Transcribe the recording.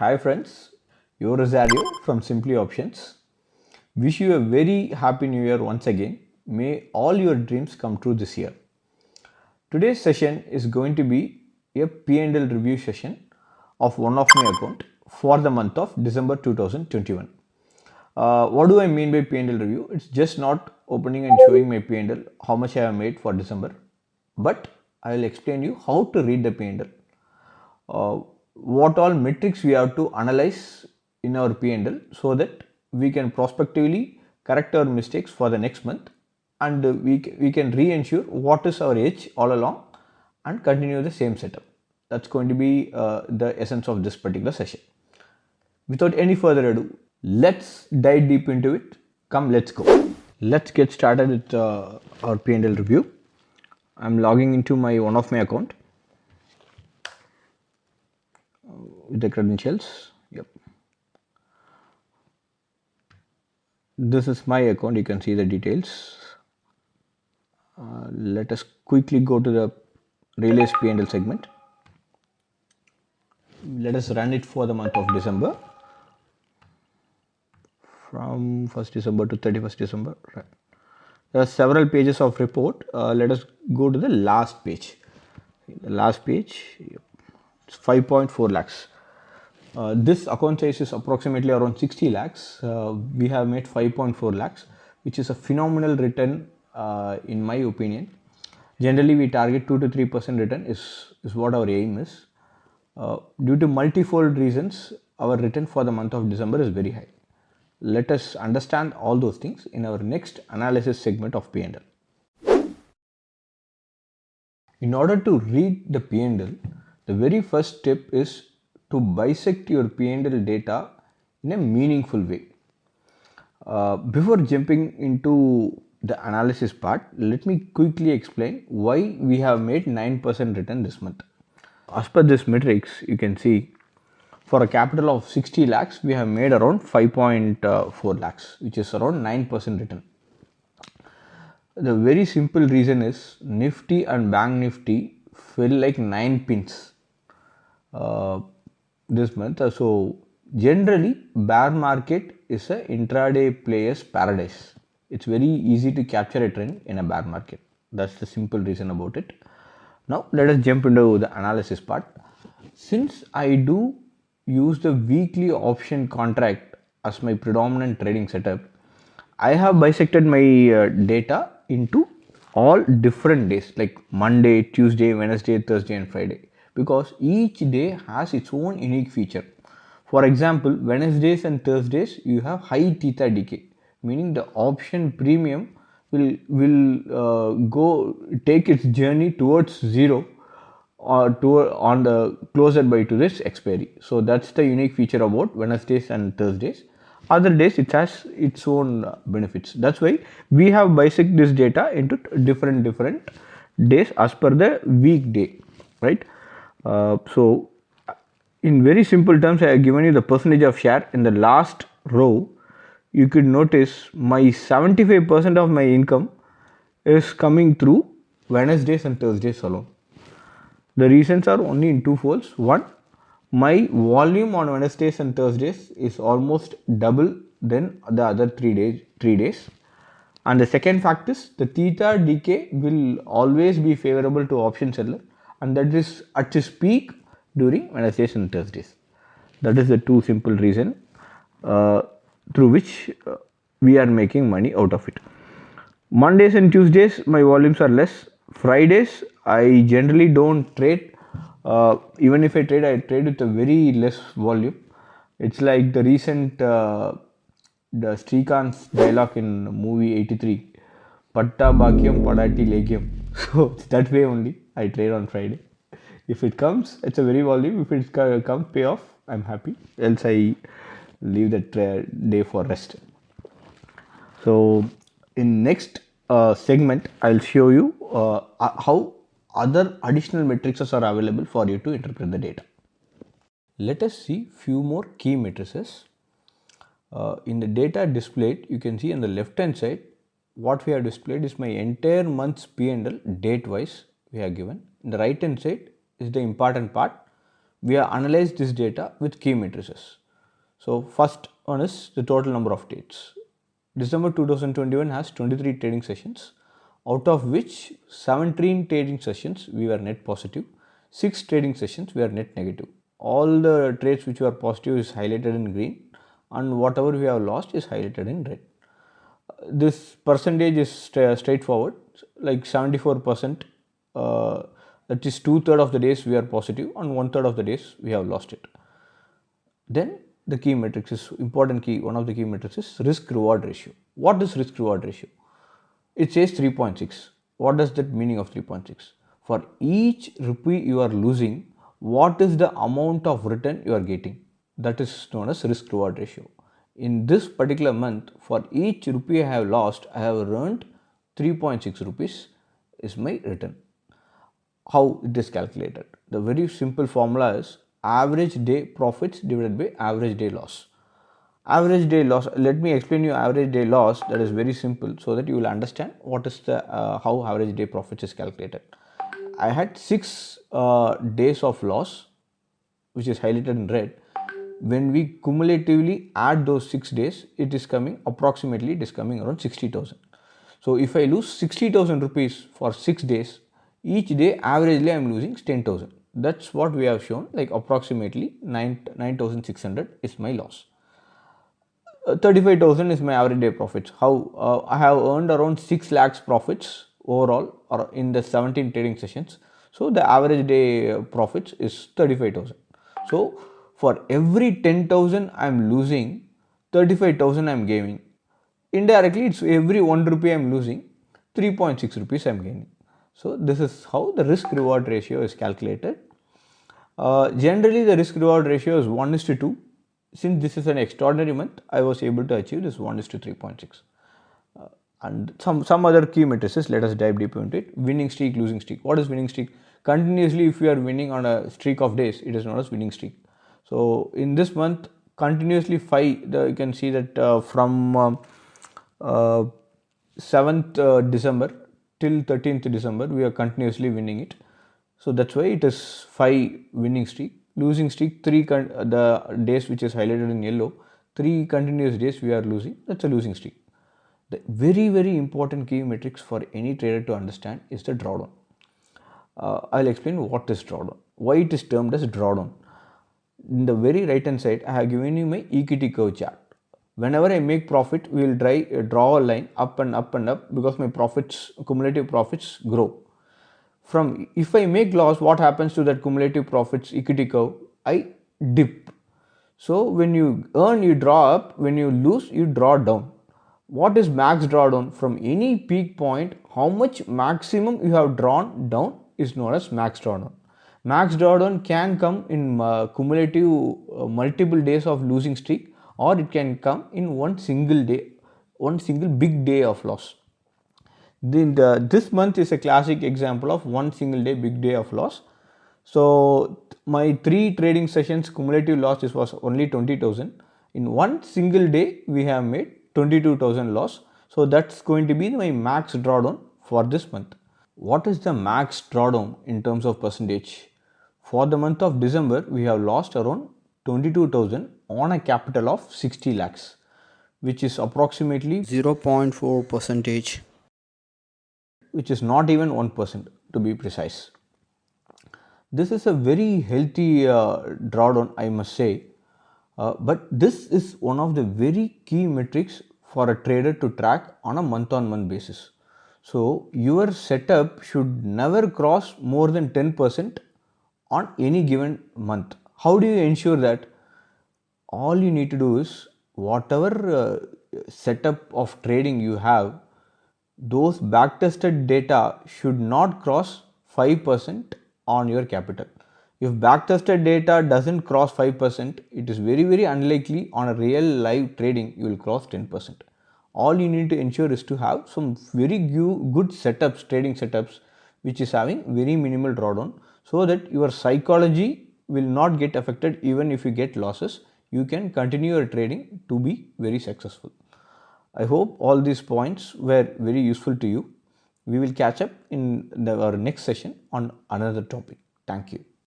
Hi friends, your Rosario from Simply Options. Wish you a very happy new year once again. May all your dreams come true this year. Today's session is going to be a P&L review session of one of my account for the month of December 2021. What do I mean by P&L review? It's just not opening and showing my P&L, how much I have made for December, but I will explain you how to read the P&L, what all metrics we have to analyze in our P&L so that we can prospectively correct our mistakes for the next month, and we can re-ensure what is our edge all along and continue the same setup. That's going to be the essence of this particular session. Without any further ado, let's dive deep into it. Come, let's go. Let's get started with our P&L review. I'm logging into one of my account with the credentials. Yep. This is my account. You can see the details. Let us quickly go to the Relays P&L segment. Let us run it for the month of December, from 1st December to 31st December. Right. There are several pages of report. Let us go to the last page. The last page, it's 5.4 lakhs. This account size is approximately around 60 lakhs. We have made 5.4 lakhs, which is a phenomenal return in my opinion. Generally, we target 2 to 3% return is what our aim is. Due to multifold reasons, our return for the month of December is very high. Let us understand all those things in our next analysis segment of P&L. In order to read the P&L, the very first step is to bisect your P&L data in a meaningful way. Before jumping into the analysis part, let me quickly explain why we have made 9% return this month. As per this matrix, you can see for a capital of 60 lakhs, we have made around 5.4 lakhs, which is around 9% return. The very simple reason is Nifty and Bank Nifty fell like 9 pins this month. So generally, bear market is a intraday player's paradise. It's very easy to capture a trend in a bear market. That's the simple reason about it. Now let us jump into the analysis part. Since I do use the weekly option contract as my predominant trading setup, I have bisected my data into all different days like Monday, Tuesday, Wednesday, Thursday and Friday, because each day has its own unique feature. For example, Wednesdays and Thursdays you have high theta decay, meaning the option premium will go take its journey towards zero or on the closer by to this expiry. So that's the unique feature about Wednesdays and Thursdays. Other days it has its own benefits. That's why we have bisect this data into different days as per the weekday, right? So in very simple terms, I have given you the percentage of share in the last row. You could notice my 75% of my income is coming through Wednesdays and Thursdays alone. The reasons are only in two folds. One, my volume on Wednesdays and Thursdays is almost double than the other 3 days. And the second fact is the theta decay will always be favorable to option seller, and that is at its peak during Wednesdays and Thursdays. That is the two simple reason through which we are making money out of it. Mondays and Tuesdays my volumes are less. Fridays I generally don't trade. Even if I trade with a very less volume. It's like the recent the Srikanth's dialogue in movie 83, Patta Bhagyam Padati Legyam. So that way only I trade on Friday. If it comes, it's a very volume. If it comes pay off, I'm happy. Else I leave that day for rest. So in next segment, I'll show you how other additional metrics are available for you to interpret the data. Let us see few more key matrices. In the data displayed, you can see on the left hand side, what we have displayed is my entire month's P&L date wise we have given. In the right hand side is the important part, We have analyzed this data with key matrices. So first one is the total number of trades. December 2021 has 23 trading sessions, out of which 17 trading sessions we were net positive, 6 trading sessions we are net negative. All the trades which were positive is highlighted in green, and whatever we have lost is highlighted in red. This percentage is straightforward, like 74%, that is 2/3 of the days we are positive and 1/3 of the days we have lost it. Then the key metrics is important key, one of the key metrics is risk reward ratio. What is risk reward ratio? It says 3.6. What does that meaning of 3.6? For each rupee you are losing, what is the amount of return you are getting? That is known as risk reward ratio. In this particular month, for each rupee I have lost, I have earned 3.6 rupees is my return. How it is calculated? The very simple formula is average day profits divided by average day loss. Average day loss, let me explain you average day loss. That is very simple, so that you will understand what is the how average day profits is calculated. I had 6 days of loss, which is highlighted in red. When we cumulatively add those 6 days, it is coming approximately, it is coming around 60,000. So if I lose 60,000 rupees for 6 days, each day averagely I am losing 10,000. That's what we have shown, like approximately 9,600 is my loss. 35,000 is my average day profits. How I have earned around 6 lakhs profits overall or in the 17 trading sessions. So the average day profits is 35,000. So for every 10,000 I am losing, 35,000 I am gaining. Indirectly, it's every 1 rupee I am losing, 3.6 rupees I am gaining. So this is how the risk reward ratio is calculated. Generally, the risk reward ratio is 1:2. Since this is an extraordinary month, I was able to achieve this 1:3.6. And some other key matrices, let us dive deeper into it. Winning streak, losing streak. What is winning streak? Continuously, if you are winning on a streak of days, it is known as winning streak. So in this month, continuously 5, you can see that from 7th December till 13th December, we are continuously winning it. So that's why it is 5 winning streak. Losing streak, 3 the days which is highlighted in yellow, 3 continuous days we are losing, that's a losing streak. The very important key metrics for any trader to understand is the drawdown. I'll explain what is drawdown, why it is termed as drawdown. In the very right hand side, I have given you my equity curve chart. Whenever I make profit, we will draw a line up and up and up, because my profits, cumulative profits grow. From if I make loss, what happens to that cumulative profits equity curve? I dip. So when you earn, you draw up. When you lose, you draw down. What is max drawdown? From any peak point, how much maximum you have drawn down is known as max drawdown. Max drawdown can come in cumulative multiple days of losing streak, or it can come in one single day, one single big day of loss. This month is a classic example of one single day, big day of loss. So my 3 trading sessions cumulative loss was only 20,000. In one single day, we have made 22,000 loss. So that's going to be my max drawdown for this month. What is the max drawdown in terms of percentage? For the month of December, we have lost around 22,000 on a capital of 60 lakhs, which is approximately 0.4 percentage, which is not even 1% to be precise. This is a very healthy drawdown, I must say. But this is one of the very key metrics for a trader to track on a month-on-month basis. So your setup should never cross more than 10% on any given month. How do you ensure that? All you need to do is, whatever setup of trading you have, those backtested data should not cross 5% on your capital. If backtested data doesn't cross 5%, it is very unlikely on a real live trading you will cross 10%. All you need to ensure is to have some very good setups, trading setups, which is having very minimal drawdown, so that your psychology will not get affected. Even if you get losses, you can continue your trading to be very successful. I hope all these points were very useful to you. We will catch up in our next session on another topic. Thank you.